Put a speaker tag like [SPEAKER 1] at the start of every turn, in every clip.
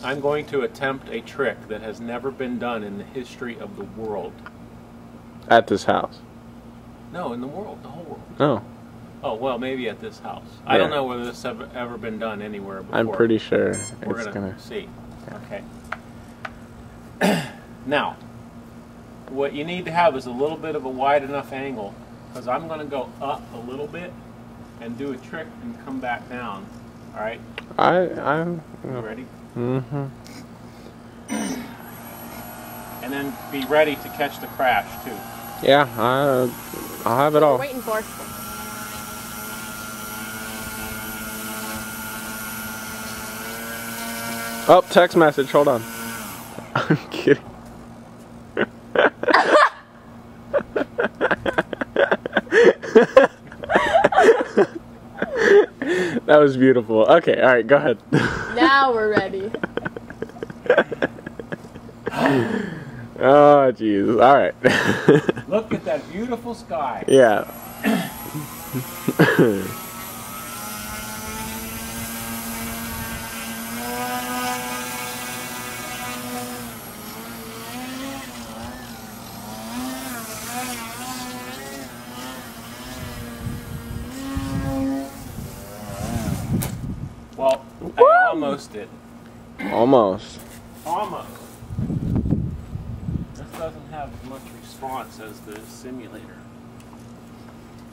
[SPEAKER 1] I'm going to attempt a trick that has never been done in the history of the world.
[SPEAKER 2] At this house?
[SPEAKER 1] No, in the world, the whole world.
[SPEAKER 2] Oh.
[SPEAKER 1] Oh, well, maybe at this house. I don't know whether this has ever been done anywhere before.
[SPEAKER 2] I'm pretty sure
[SPEAKER 1] We're
[SPEAKER 2] it's
[SPEAKER 1] going to see.
[SPEAKER 2] Yeah.
[SPEAKER 1] Okay. Now, what you need to have is a little bit of a wide enough angle, because I'm going to go up a little bit and do a trick and come back down. All right?
[SPEAKER 2] I'm
[SPEAKER 1] You ready?
[SPEAKER 2] Mm-hmm.
[SPEAKER 1] And then be ready to catch the crash, too.
[SPEAKER 2] Yeah, I'll have it all.
[SPEAKER 3] Waiting for.
[SPEAKER 2] Oh, text message. Hold on. I'm kidding. That was beautiful. Okay, all right, go ahead.
[SPEAKER 3] Now we're ready.
[SPEAKER 2] Oh, jeez. All right.
[SPEAKER 1] Look at that beautiful sky.
[SPEAKER 2] Yeah.
[SPEAKER 1] Well, I almost did.
[SPEAKER 2] Almost.
[SPEAKER 1] Almost. This doesn't have as much response as the simulator.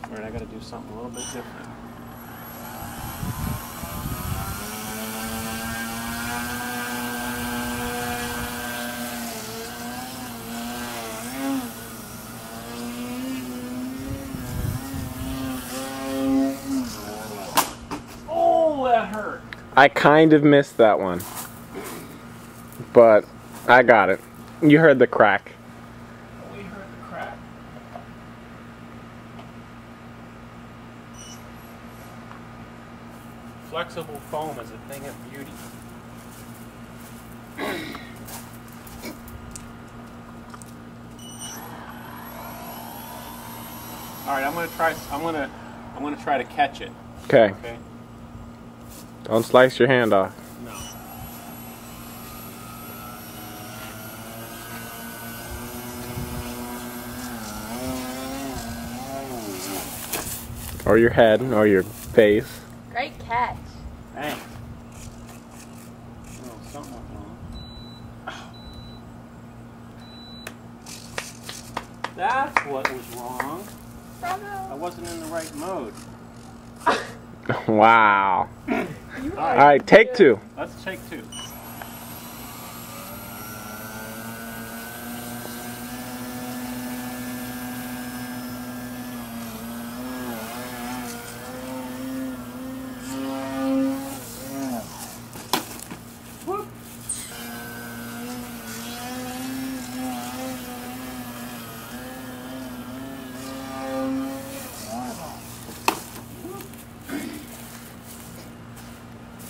[SPEAKER 1] Alright, I gotta do something a little bit different. Oh, that hurt.
[SPEAKER 2] I kind of missed that one, but I got it. You heard the crack.
[SPEAKER 1] We heard the crack. Flexible foam is a thing of beauty. All right, I'm gonna try to catch it.
[SPEAKER 2] Okay.
[SPEAKER 1] Okay.
[SPEAKER 2] Don't slice your hand off.
[SPEAKER 1] No.
[SPEAKER 2] Or your head, or your face.
[SPEAKER 3] Great catch.
[SPEAKER 1] Thanks. Oh, something went wrong. That's what was wrong. I wasn't in the right mode.
[SPEAKER 2] Wow.
[SPEAKER 1] All
[SPEAKER 2] Alright, take two.
[SPEAKER 1] Let's take two. Whoop.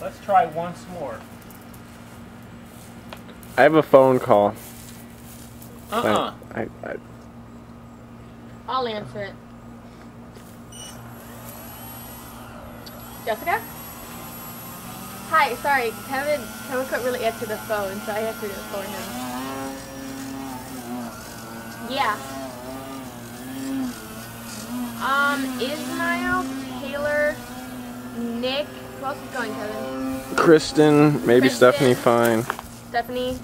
[SPEAKER 1] Let's try once more.
[SPEAKER 2] I have a phone call.
[SPEAKER 1] Uh-uh.
[SPEAKER 3] I'll answer it. Jessica? Hi, sorry, Kevin couldn't really answer the phone, so I answered it for him. Yeah. Ismail, Taylor, Nick, who else is going, Kevin?
[SPEAKER 2] Kristen, maybe
[SPEAKER 3] Kristen.
[SPEAKER 2] Stephanie, fine.
[SPEAKER 3] Stephanie?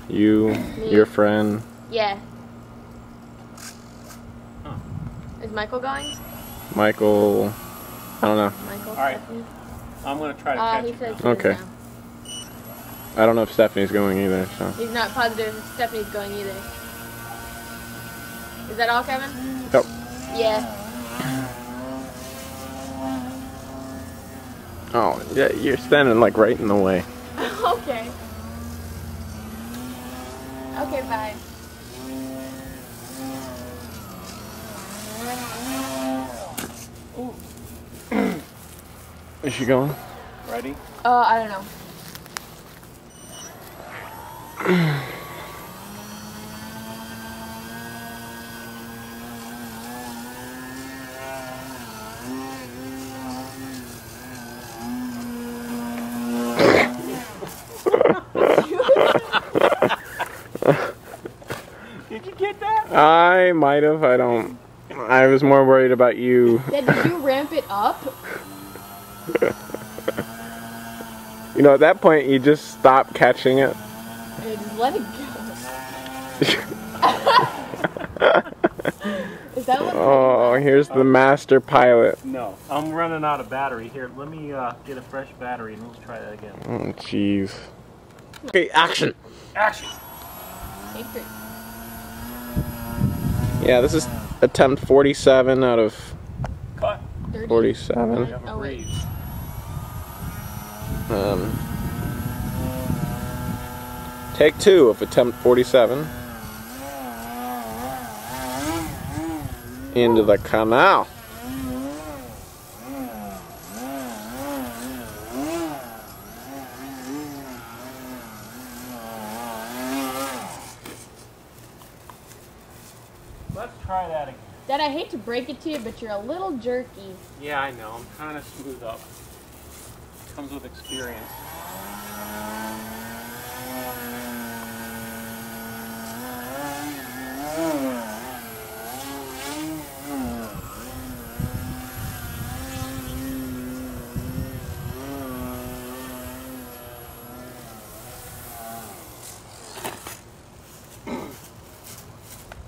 [SPEAKER 2] You,
[SPEAKER 3] Me.
[SPEAKER 2] your friend.
[SPEAKER 3] Yeah.
[SPEAKER 1] Huh.
[SPEAKER 3] Is Michael going?
[SPEAKER 2] Michael, I don't know.
[SPEAKER 3] Michael,
[SPEAKER 1] All right.
[SPEAKER 3] Stephanie?
[SPEAKER 1] I'm going to try to catch
[SPEAKER 3] He
[SPEAKER 1] it.
[SPEAKER 3] says
[SPEAKER 1] now.
[SPEAKER 3] he is
[SPEAKER 2] Okay.
[SPEAKER 3] now.
[SPEAKER 2] I don't know if Stephanie's going either, so.
[SPEAKER 3] He's not positive if Stephanie's going either. Is that all, Kevin?
[SPEAKER 2] Yep.
[SPEAKER 3] Yeah.
[SPEAKER 2] Oh, yeah, you're standing like right in the way.
[SPEAKER 3] Okay. Okay, bye.
[SPEAKER 1] Ooh.
[SPEAKER 2] Is she going?
[SPEAKER 1] Ready?
[SPEAKER 3] I don't know.
[SPEAKER 2] I might have. I don't. I was more worried about you.
[SPEAKER 3] Yeah, did you ramp it up?
[SPEAKER 2] You know, at that point, you just stop catching it.
[SPEAKER 3] Yeah, just let it go. Is that what?
[SPEAKER 2] Oh, here's the master pilot.
[SPEAKER 1] No, I'm running out of battery. Here, let me get a fresh battery and let's try that again.
[SPEAKER 2] Oh, jeez. Okay, action.
[SPEAKER 1] Action.
[SPEAKER 3] Take three.
[SPEAKER 2] Yeah, this is attempt 47 out of
[SPEAKER 1] Cut.
[SPEAKER 2] 47.
[SPEAKER 1] We have a
[SPEAKER 3] Oh, wait.
[SPEAKER 1] breeze.
[SPEAKER 2] Take 2 of attempt 47. Into the canal.
[SPEAKER 1] Let's try that again.
[SPEAKER 3] Dad, I hate to break it to you, but you're a little jerky.
[SPEAKER 1] Yeah, I know. I'm trying to smooth up. Comes with experience.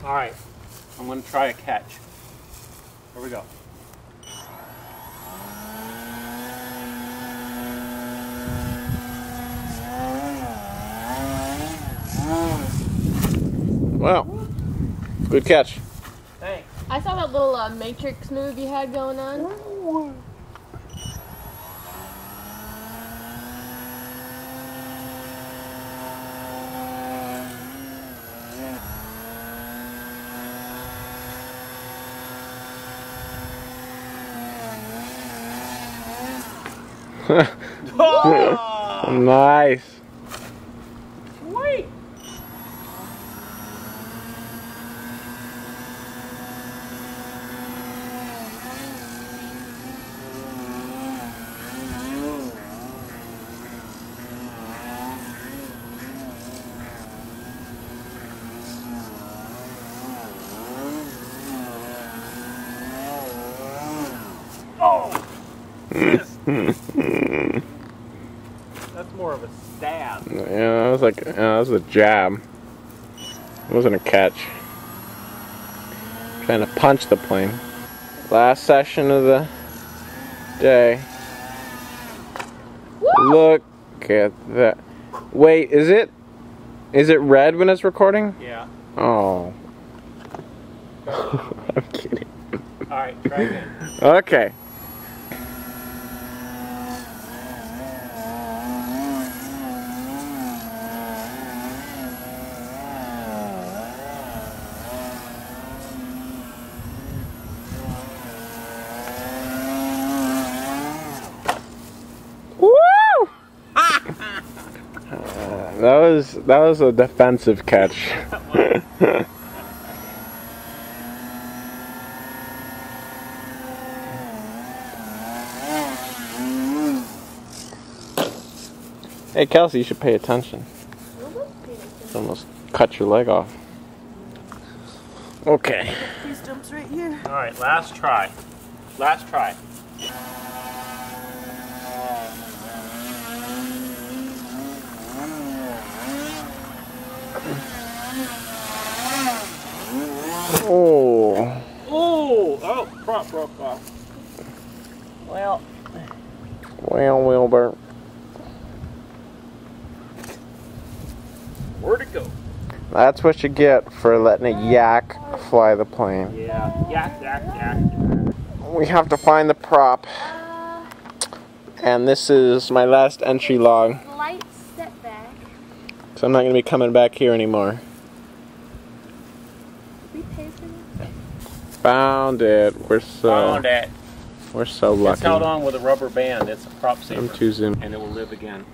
[SPEAKER 1] All right, I'm going to try a catch. Here we go.
[SPEAKER 2] Wow. Good catch.
[SPEAKER 1] Thanks.
[SPEAKER 3] I saw that little Matrix move you had going on.
[SPEAKER 1] Oh!
[SPEAKER 2] Nice.
[SPEAKER 1] Wait. Oh! Yes. That's more of a stab.
[SPEAKER 2] Yeah, that was like that was a jab. It wasn't a catch. Trying to punch the plane. Last session of the day.
[SPEAKER 3] Woo!
[SPEAKER 2] Look at that. Wait, is it red when it's recording?
[SPEAKER 1] Yeah.
[SPEAKER 2] Oh. I'm kidding.
[SPEAKER 1] Alright, try again.
[SPEAKER 2] Okay. Woo! That was a defensive catch. Hey Kelsey, you should pay attention. Almost cut your leg off. Okay.
[SPEAKER 4] These jumps right here.
[SPEAKER 1] Alright, last try. Last try.
[SPEAKER 2] Oh.
[SPEAKER 1] Oh, prop broke off. Well,
[SPEAKER 2] Wilbur.
[SPEAKER 1] where'd it go?
[SPEAKER 2] That's what you get for letting a yak fly the plane.
[SPEAKER 1] Yeah, yak.
[SPEAKER 2] We have to find the prop. And this is my last entry log.
[SPEAKER 3] Slight step back.
[SPEAKER 2] So I'm not going to be coming back here anymore.
[SPEAKER 3] We pay for this?
[SPEAKER 2] Found it. We're so
[SPEAKER 1] Found it.
[SPEAKER 2] We're so
[SPEAKER 1] It's
[SPEAKER 2] lucky.
[SPEAKER 1] held on with a rubber band. It's a prop saver.
[SPEAKER 2] I'm too zoomed.
[SPEAKER 1] And it will live again.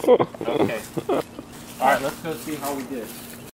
[SPEAKER 1] Okay. Alright, let's go see how we did.